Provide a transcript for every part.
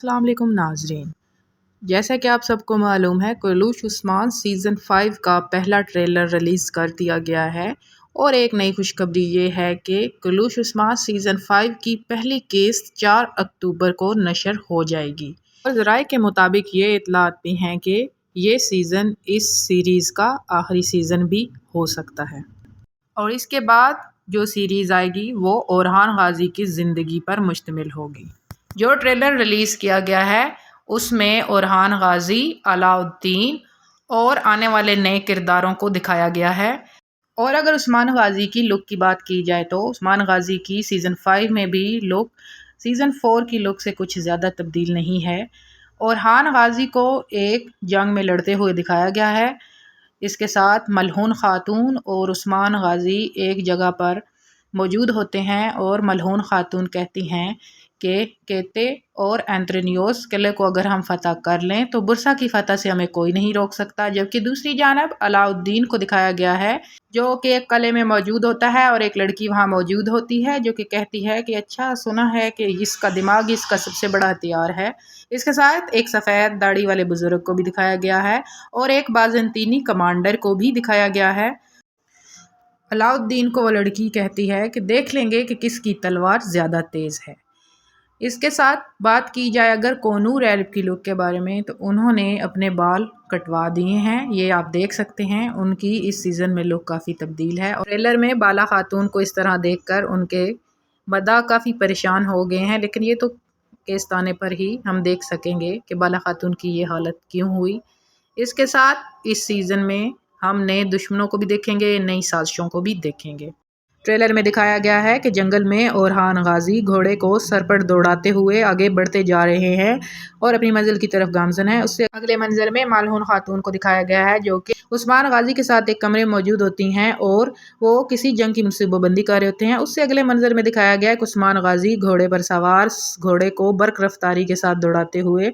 السلام علیکم ناظرین، جیسا کہ آپ سب کو معلوم ہے کلوش عثمان سیزن 5 کا پہلا ٹریلر ریلیز کر دیا گیا ہے اور ایک نئی خوشخبری یہ ہے کہ کلوش عثمان سیزن 5 کی پہلی قسط 4 اکتوبر کو نشر ہو جائے گی اور ذرائع کے مطابق یہ اطلاعات بھی ہیں کہ یہ سیزن اس سیریز کا آخری سیزن بھی ہو سکتا ہے اور اس کے بعد جو سیریز آئے گی وہ اورحان غازی کی زندگی پر مشتمل ہوگی۔ جو ٹریلر ریلیز کیا گیا ہے اس میں اورحان غازی، علاء الدین اور آنے والے نئے کرداروں کو دکھایا گیا ہے۔ اور اگر عثمان غازی کی لک کی بات کی جائے تو عثمان غازی کی سیزن 5 میں بھی لک سیزن 4 کی لک سے کچھ زیادہ تبدیل نہیں ہے۔ اورحان غازی کو ایک جنگ میں لڑتے ہوئے دکھایا گیا ہے۔ اس کے ساتھ ملعون خاتون اور عثمان غازی ایک جگہ پر موجود ہوتے ہیں اور ملعون خاتون کہتی ہیں کہ کیتے اور اینترینیوس قلعے کو اگر ہم فتح کر لیں تو برسا کی فتح سے ہمیں کوئی نہیں روک سکتا، جبکہ دوسری جانب علاء الدین کو دکھایا گیا ہے جو کہ ایک قلعے میں موجود ہوتا ہے اور ایک لڑکی وہاں موجود ہوتی ہے جو کہ کہتی ہے کہ اچھا سنا ہے کہ اس کا دماغ اس کا سب سے بڑا ہتھیار ہے۔ اس کے ساتھ ایک سفید داڑھی والے بزرگ کو بھی دکھایا گیا ہے اور ایک بازنطینی کمانڈر کو بھی دکھایا گیا ہے۔ علاء الدین کو وہ لڑکی کہتی ہے کہ دیکھ لیں گے کہ کس کی تلوار زیادہ تیز ہے۔ اس کے ساتھ بات کی جائے اگر کونور ایلب کی لک کے بارے میں تو انہوں نے اپنے بال کٹوا دیے ہیں، یہ آپ دیکھ سکتے ہیں ان کی اس سیزن میں لک کافی تبدیل ہے اور ٹریلر میں بالا خاتون کو اس طرح دیکھ کر ان کے مداح کافی پریشان ہو گئے ہیں، لیکن یہ تو کیس آنے پر ہی ہم دیکھ سکیں گے کہ بالا خاتون کی یہ حالت کیوں ہوئی۔ اس کے ساتھ اس سیزن میں ہم نئے دشمنوں کو بھی دیکھیں گے، نئی سازشوں کو بھی دیکھیں گے۔ ٹریلر میں دکھایا گیا ہے کہ جنگل میں اورحان غازی گھوڑے کو سر پر دوڑاتے ہوئے آگے بڑھتے جا رہے ہیں اور اپنی منزل کی طرف گامزن ہے۔ اس سے اگلے منظر میں ملعون خاتون کو دکھایا گیا ہے جو کہ عثمان غازی کے ساتھ ایک کمرے میں موجود ہوتی ہیں اور وہ کسی جنگ کی منصوبہ بندی کر رہے ہوتے ہیں۔ اس سے اگلے منظر میں دکھایا گیا ہے کہ عثمان غازی گھوڑے پر سوار گھوڑے کو برق رفتاری کے ساتھ دوڑاتے ہوئے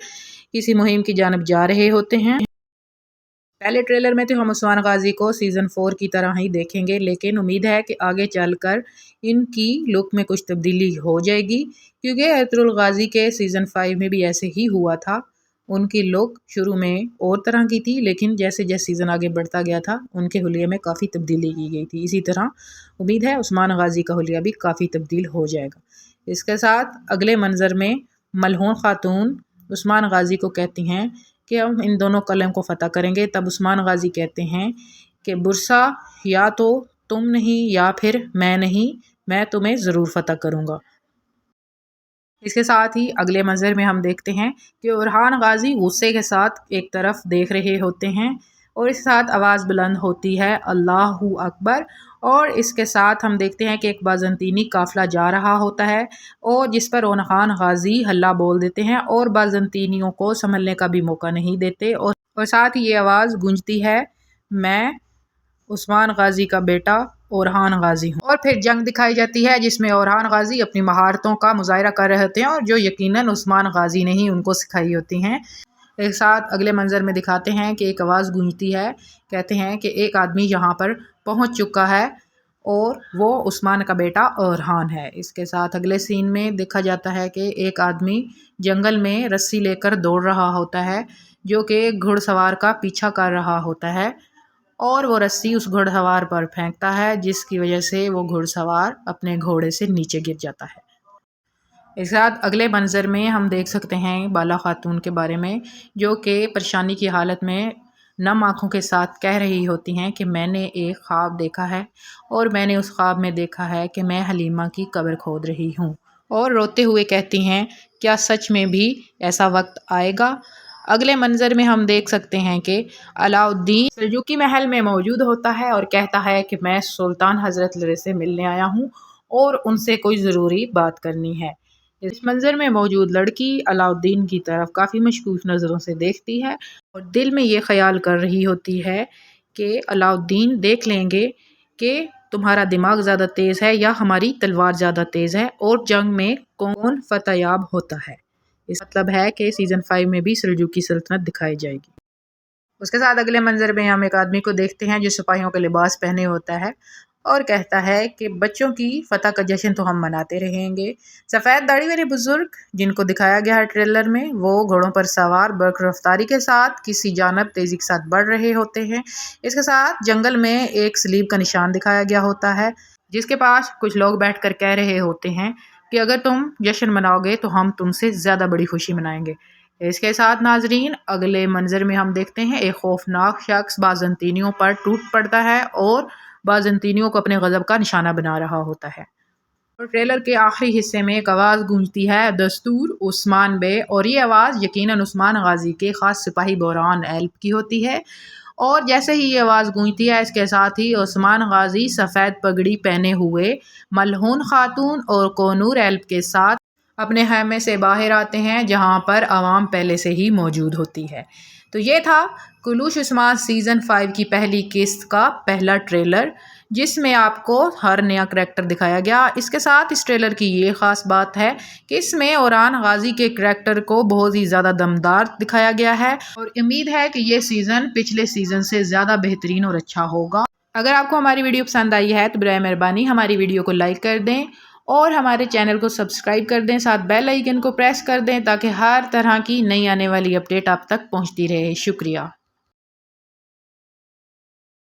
کسی مہم کی جانب جا رہے ہوتے ہیں۔ پہلے ٹریلر میں تو ہم عثمان غازی کو سیزن 4 کی طرح ہی دیکھیں گے، لیکن امید ہے کہ آگے چل کر ان کی لک میں کچھ تبدیلی ہو جائے گی، کیونکہ حیدر الغازی کے سیزن 5 میں بھی ایسے ہی ہوا تھا۔ ان کی لک شروع میں اور طرح کی تھی، لیکن جیسے جیسے سیزن آگے بڑھتا گیا تھا ان کے حلیے میں کافی تبدیلی کی گئی تھی۔ اسی طرح امید ہے عثمان غازی کا حلیہ بھی کافی تبدیل ہو جائے گا۔ اس کے ساتھ اگلے منظر میں ملعون خاتون عثمان غازی کو کہتی ہیں کہ ہم ان دونوں قلعوں کو فتح کریں گے، تب عثمان غازی کہتے ہیں کہ برسا یا تو تم نہیں یا پھر میں نہیں، میں تمہیں ضرور فتح کروں گا۔ اس کے ساتھ ہی اگلے منظر میں ہم دیکھتے ہیں کہ اورحان غازی غصے کے ساتھ ایک طرف دیکھ رہے ہوتے ہیں اور اس کے ساتھ آواز بلند ہوتی ہے اللہ اکبر، اور اس کے ساتھ ہم دیکھتے ہیں کہ ایک بازنطینی قافلہ جا رہا ہوتا ہے اور جس پر اورحان غازی ہلا بول دیتے ہیں اور بازنطینیوں کو سنبھلنے کا بھی موقع نہیں دیتے اور ساتھ ہی یہ آواز گونجتی ہے میں عثمان غازی کا بیٹا اورحان غازی ہوں، اور پھر جنگ دکھائی جاتی ہے جس میں اورحان غازی اپنی مہارتوں کا مظاہرہ کر رہے ہوتے ہیں اور جو یقیناً عثمان غازی نے ہی ان کو سکھائی ہوتی ہیں۔ ایک ساتھ اگلے منظر میں دکھاتے ہیں کہ ایک آواز گونجتی ہے، کہتے ہیں کہ ایک آدمی یہاں پر پہنچ چکا ہے اور وہ عثمان کا بیٹا اورحان ہے۔ اس کے ساتھ اگلے سین میں دیکھا جاتا ہے کہ ایک آدمی جنگل میں رسی لے کر دوڑ رہا ہوتا ہے جو کہ ایک گھڑ سوار کا پیچھا کر رہا ہوتا ہے اور وہ رسی اس گھڑ سوار پر پھینکتا ہے جس کی وجہ سے وہ گھڑ سوار اپنے گھوڑے سے نیچے گر جاتا ہے۔ اس کے ساتھ اگلے منظر میں ہم دیکھ سکتے ہیں بالا خاتون کے بارے میں جو کہ پریشانی کی حالت میں نم آنکھوں کے ساتھ کہہ رہی ہوتی ہیں کہ میں نے ایک خواب دیکھا ہے اور میں نے اس خواب میں دیکھا ہے کہ میں حلیمہ کی قبر کھود رہی ہوں، اور روتے ہوئے کہتی ہیں کیا سچ میں بھی ایسا وقت آئے گا۔ اگلے منظر میں ہم دیکھ سکتے ہیں کہ علاء الدین سلجوقی محل میں موجود ہوتا ہے اور کہتا ہے کہ میں سلطان حضرت لرے سے ملنے آیا ہوں اور ان سے کوئی ضروری بات کرنی ہے۔ اس منظر میں موجود لڑکی علاء الدین کی طرف کافی مشکوک نظروں سے دیکھتی ہے اور دل میں یہ خیال کر رہی ہوتی ہے کہ علاء الدین دیکھ لیں گے کہ تمہارا دماغ زیادہ تیز ہے یا ہماری تلوار زیادہ تیز ہے اور جنگ میں کون فتح یاب ہوتا ہے۔ اس مطلب ہے کہ سیزن 5 میں بھی سلجوقی سلطنت دکھائی جائے گی۔ اس کے ساتھ اگلے منظر میں ہم ایک آدمی کو دیکھتے ہیں جو سپاہیوں کا لباس پہنے ہوتا ہے اور کہتا ہے کہ بچوں کی فتح کا جشن تو ہم مناتے رہیں گے۔ سفید داڑھی والے بزرگ جن کو دکھایا گیا ہے ٹریلر میں، وہ گھوڑوں پر سوار برق رفتاری کے ساتھ کسی جانب تیزی کے ساتھ بڑھ رہے ہوتے ہیں۔ اس کے ساتھ جنگل میں ایک سلیب کا نشان دکھایا گیا ہوتا ہے جس کے پاس کچھ لوگ بیٹھ کر کہہ رہے ہوتے ہیں کہ اگر تم جشن مناؤ گے تو ہم تم سے زیادہ بڑی خوشی منائیں گے۔ اس کے ساتھ ناظرین اگلے منظر میں ہم دیکھتے ہیں ایک خوفناک شخص بازنطینیوں پر ٹوٹ پڑتا ہے اور بازنطینیوں کو اپنے غضب کا نشانہ بنا رہا ہوتا ہے۔ اور ٹریلر کے آخری حصے میں ایک آواز گونجتی ہے، دستور عثمان بے، اور یہ آواز یقیناً عثمان غازی کے خاص سپاہی بحران ایلپ کی ہوتی ہے۔ اور جیسے ہی یہ آواز گونجتی ہے اس کے ساتھ ہی عثمان غازی سفید پگڑی پہنے ہوئے ملعون خاتون اور کونور ایلپ کے ساتھ اپنے خیمے سے باہر آتے ہیں جہاں پر عوام پہلے سے ہی موجود ہوتی ہے۔ تو یہ تھا کلوش عثمان سیزن 5 کی پہلی قسط کا پہلا ٹریلر جس میں آپ کو ہر نیا کریکٹر دکھایا گیا۔ اس کے ساتھ اس ٹریلر کی یہ خاص بات ہے کہ اس میں اوران غازی کے کریکٹر کو بہت ہی زیادہ دمدار دکھایا گیا ہے اور امید ہے کہ یہ سیزن پچھلے سیزن سے زیادہ بہترین اور اچھا ہوگا۔ اگر آپ کو ہماری ویڈیو پسند آئی ہے تو برائے مہربانی ہماری ویڈیو کو لائک کر دیں اور ہمارے چینل کو سبسکرائب کر دیں، ساتھ بیل آئیکن کو پریس کر دیں تاکہ ہر طرح کی نئی آنے والی اپڈیٹ آپ تک پہنچتی رہے۔ شکریہ۔